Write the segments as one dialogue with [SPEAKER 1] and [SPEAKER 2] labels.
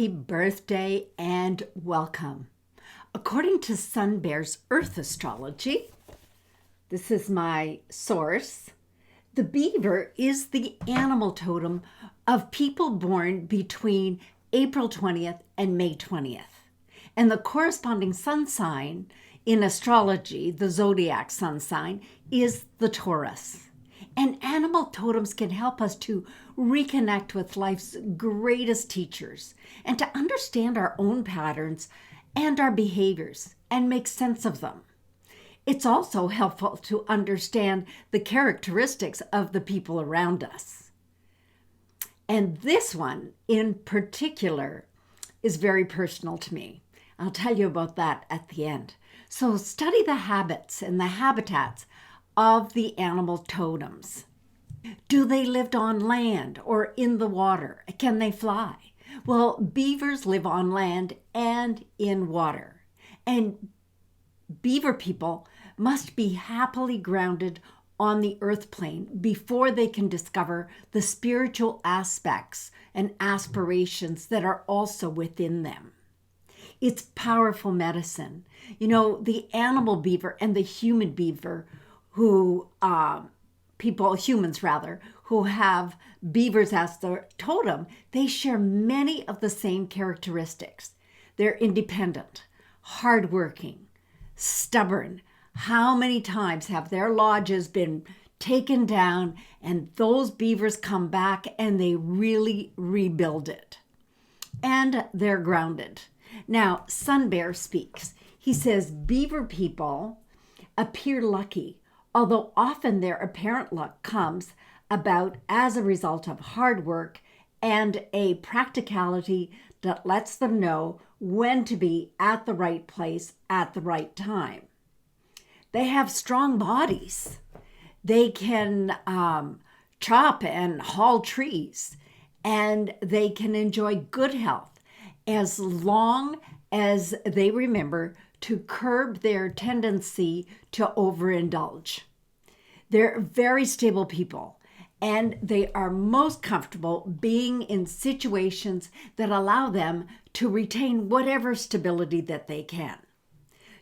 [SPEAKER 1] Happy birthday and welcome. According to Sun Bear's Earth Astrology, this is my source, the beaver is the animal totem of people born between April 20th and May 20th. And the corresponding sun sign in astrology, the zodiac sun sign, is the Taurus. And animal totems can help us to reconnect with life's greatest teachers and to understand our own patterns and our behaviors and make sense of them. It's also helpful to understand the characteristics of the people around us. And this one in particular is very personal to me. I'll tell you about that at the end. So study the habits and the habitats of the animal totems. Do they live on land or in the water? Can they fly? Well, beavers live on land and in water. And beaver people must be happily grounded on the earth plane before they can discover the spiritual aspects and aspirations that are also within them. It's powerful medicine. You know, the animal beaver and the human beaver humans who have beavers as their totem, they share many of the same characteristics. They're independent, hardworking, stubborn. How many times have their lodges been taken down and those beavers come back and they really rebuild it? And they're grounded. Now, Sun Bear speaks. He says, beaver people appear lucky, although often their apparent luck comes about as a result of hard work and a practicality that lets them know when to be at the right place at the right time. They have strong bodies. They can chop and haul trees, and they can enjoy good health as long as they remember to curb their tendency to overindulge. They're very stable people, and they are most comfortable being in situations that allow them to retain whatever stability that they can.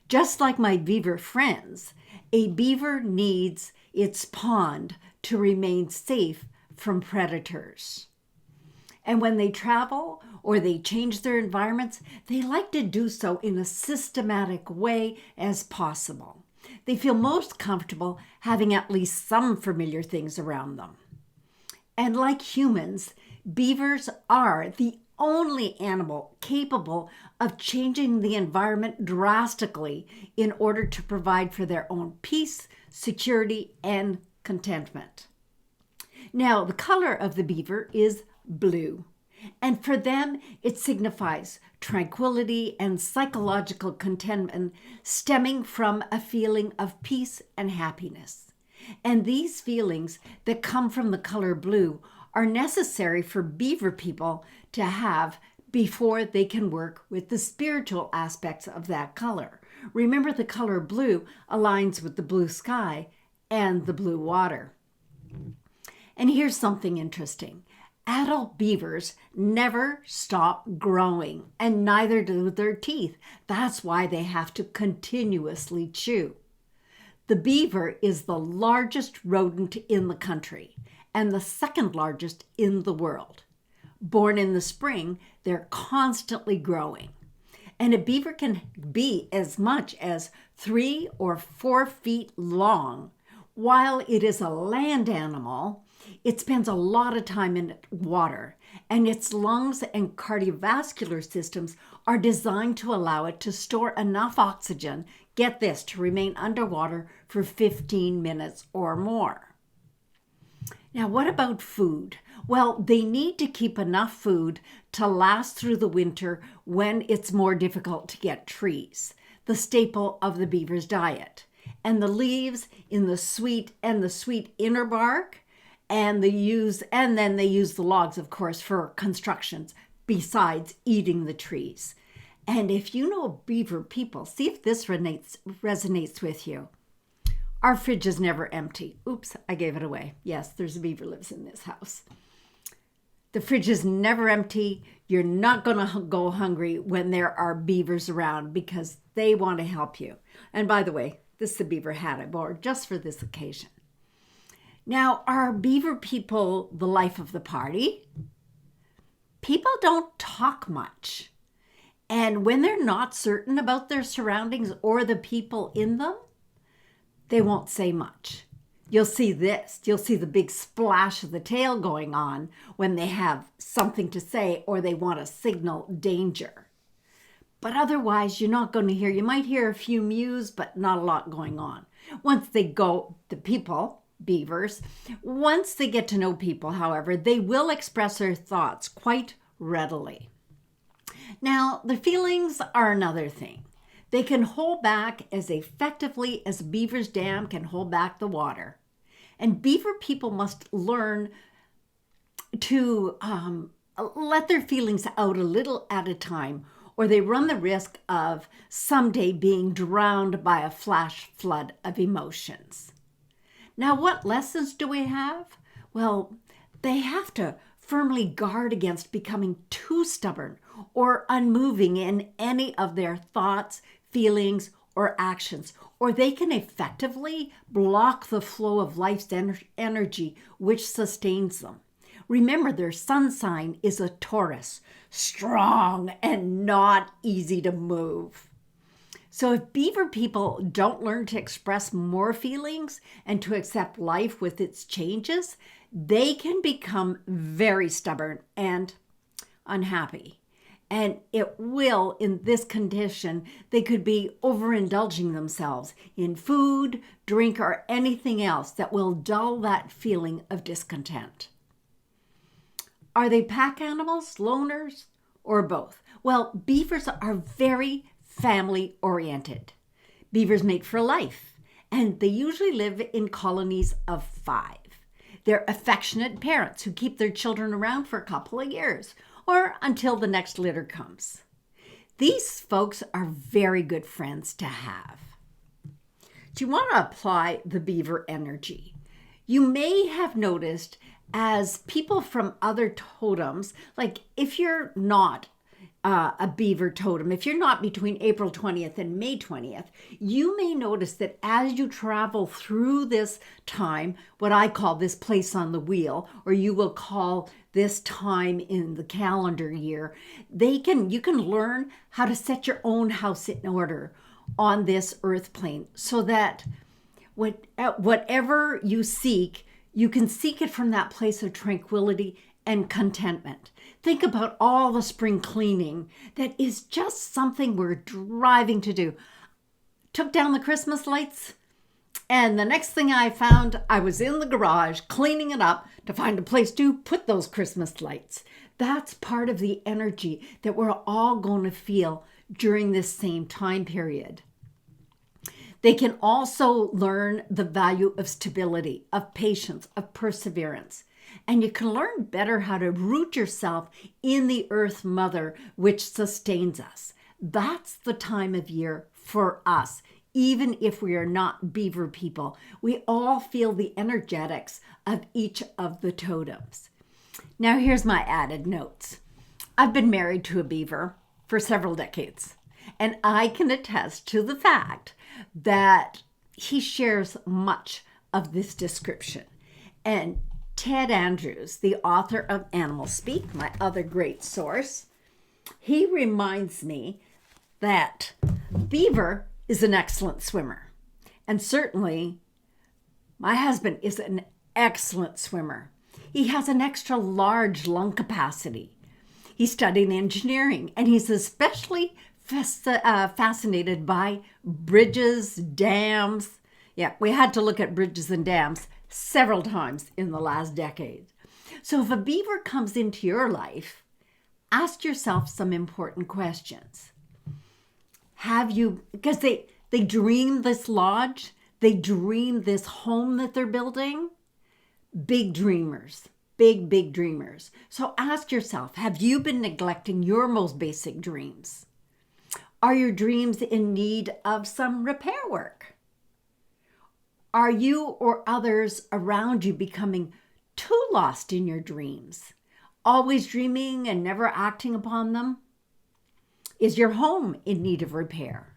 [SPEAKER 1] Just like my beaver friends, a beaver needs its pond to remain safe from predators. And when they travel or they change their environments, they like to do so in a systematic way as possible. They feel most comfortable having at least some familiar things around them. And like humans, beavers are the only animal capable of changing the environment drastically in order to provide for their own peace, security, and contentment. Now, the color of the beaver is blue. And for them, it signifies tranquility and psychological contentment stemming from a feeling of peace and happiness. And these feelings that come from the color blue are necessary for beaver people to have before they can work with the spiritual aspects of that color. Remember, the color blue aligns with the blue sky and the blue water. And here's something interesting. Adult beavers never stop growing, and neither do their teeth. That's why they have to continuously chew. The beaver is the largest rodent in the country and the second largest in the world. Born in the spring, they're constantly growing. And a beaver can be as much as 3 or 4 feet long. While it is a land animal, it spends a lot of time in water, and its lungs and cardiovascular systems are designed to allow it to store enough oxygen, get this, to remain underwater for 15 minutes or more. Now, what about food? Well, they need to keep enough food to last through the winter when it's more difficult to get trees, the staple of the beaver's diet. And the leaves in the sweet inner bark, and then they use the logs, of course, for constructions besides eating the trees. And if you know beaver people, see if this resonates with you. Our fridge is never empty. Oops, I gave it away. Yes, there's a beaver lives in this house. The fridge is never empty. You're not going to go hungry when there are beavers around because they want to help you. And by the way, this is the beaver hat I wore just for this occasion. Now, are beaver people the life of the party? People don't talk much. And when they're not certain about their surroundings or the people in them, they won't say much. You'll see this. You'll see the big splash of the tail going on when they have something to say or they want to signal danger. But otherwise, you're not going to hear. You might hear a few mews, but not a lot going on. Once they go, the people, beavers, once they get to know people, however, they will express their thoughts quite readily. Now, the feelings are another thing. They can hold back as effectively as a beaver's dam can hold back the water. And beaver people must learn to let their feelings out a little at a time, or they run the risk of someday being drowned by a flash flood of emotions. Now, what lessons do we have? Well, they have to firmly guard against becoming too stubborn or unmoving in any of their thoughts, feelings, or actions, or they can effectively block the flow of life's energy which sustains them. Remember, their sun sign is a Taurus, strong and not easy to move. So if beaver people don't learn to express more feelings and to accept life with its changes, they can become very stubborn and unhappy. And it will, in this condition, they could be overindulging themselves in food, drink, or anything else that will dull that feeling of discontent. Are they pack animals, loners, or both? Well, beavers are very family-oriented. Beavers mate for life, and they usually live in colonies of 5. They're affectionate parents who keep their children around for a couple of years, or until the next litter comes. These folks are very good friends to have. Do you want to apply the beaver energy? You may have noticed as people from other totems, like if you're not a beaver totem, if you're not between April 20th and May 20th, you may notice that as you travel through this time, what I call this place on the wheel, or you will call this time in the calendar year, you can learn how to set your own house in order on this earth plane so that whatever you seek, you can seek it from that place of tranquility and contentment. Think about all the spring cleaning that is just something we're driving to do. Took down the Christmas lights, and the next thing I found, I was in the garage cleaning it up to find a place to put those Christmas lights. That's part of the energy that we're all going to feel during this same time period. They can also learn the value of stability, of patience, of perseverance. And you can learn better how to root yourself in the Earth Mother, which sustains us. That's the time of year for us. Even if we are not beaver people, we all feel the energetics of each of the totems. Now here's my added notes. I've been married to a beaver for several decades, and I can attest to the fact that he shares much of this description. And Ted Andrews, the author of Animal Speak, my other great source, he reminds me that beaver is an excellent swimmer. And certainly, my husband is an excellent swimmer. He has an extra large lung capacity. He studied engineering, and he's especially fascinated by bridges, dams. Yeah, we had to look at bridges and dams several times in the last decade. So if a beaver comes into your life, ask yourself some important questions. Because they dream this lodge, they dream this home that they're building. Big dreamers, big dreamers. So ask yourself, have you been neglecting your most basic dreams? Are your dreams in need of some repair work? Are you or others around you becoming too lost in your dreams? always dreaming and never acting upon them? Is your home in need of repair?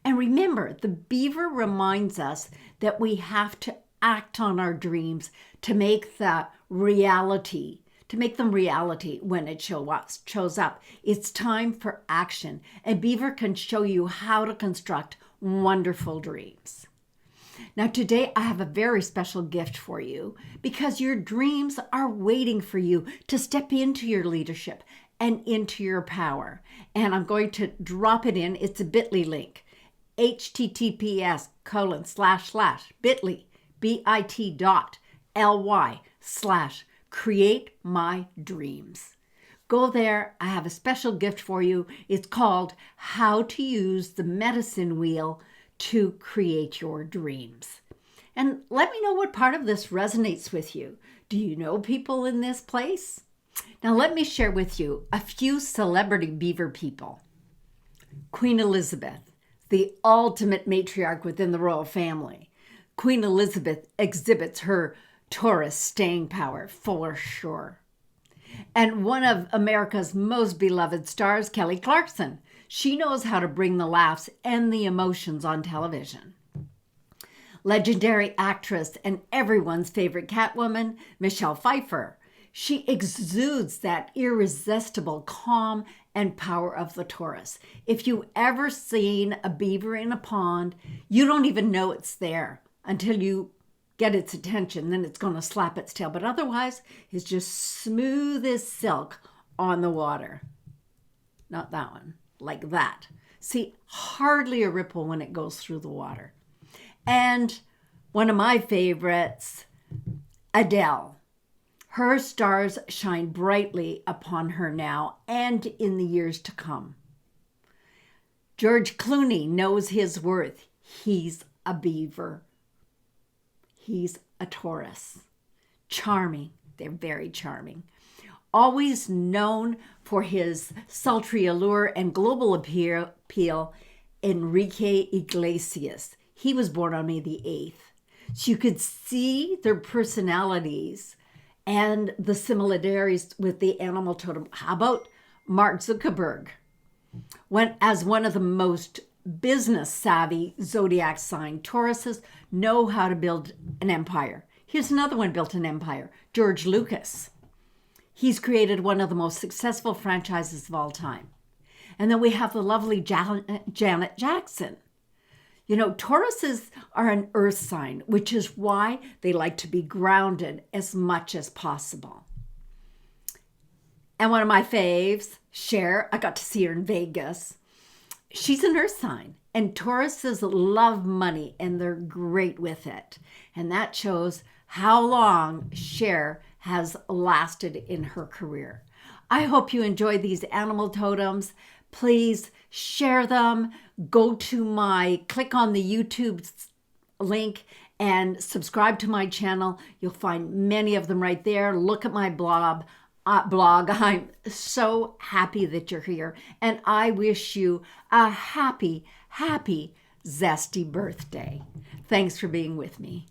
[SPEAKER 1] And remember, the beaver reminds us that we have to act on our dreams to make them reality when it shows up. It's time for action. And beaver can show you how to construct wonderful dreams. Now, today I have a very special gift for you because your dreams are waiting for you to step into your leadership and into your power. And I'm going to drop it in. It's a bit.ly link. https://bit.ly, bit.ly/create my dreams. Go there. I have a special gift for you. It's called How to Use the Medicine Wheel to Create Your Dreams. And let me know what part of this resonates with you. Do you know people in this place? Now let me share with you a few celebrity beaver people. Queen Elizabeth, the ultimate matriarch within the royal family. Queen Elizabeth exhibits her Taurus staying power for sure. And one of America's most beloved stars, Kelly Clarkson. She knows how to bring the laughs and the emotions on television. Legendary actress and everyone's favorite Catwoman, Michelle Pfeiffer. She exudes that irresistible calm and power of the Taurus. If you've ever seen a beaver in a pond, you don't even know it's there until you get its attention. Then it's going to slap its tail. But otherwise, it's just smooth as silk on the water. Not that one. Like that. See, hardly a ripple when it goes through the water. And one of my favorites, Adele. Her stars shine brightly upon her now and in the years to come. George Clooney knows his worth. He's a beaver. He's a Taurus. Charming. They're very charming. Always known for his sultry allure and global appeal, Enrique Iglesias. He was born on May the 8th. So you could see their personalities and the similarities with the animal totem. How about Mark Zuckerberg? As one of the most business-savvy zodiac sign, Tauruses know how to build an empire. Here's another one built an empire, George Lucas. He's created one of the most successful franchises of all time. And then we have the lovely Janet Jackson. You know, Tauruses are an earth sign, which is why they like to be grounded as much as possible. And one of my faves, Cher, I got to see her in Vegas. She's an earth sign, and Tauruses love money, and they're great with it. And that shows how long Cher has lasted in her career. I hope you enjoy these animal totems. Please share them. Click on the YouTube link and subscribe to my channel. You'll find many of them right there. Look at my blog. I'm so happy that you're here. And I wish you a happy, zesty birthday. Thanks for being with me.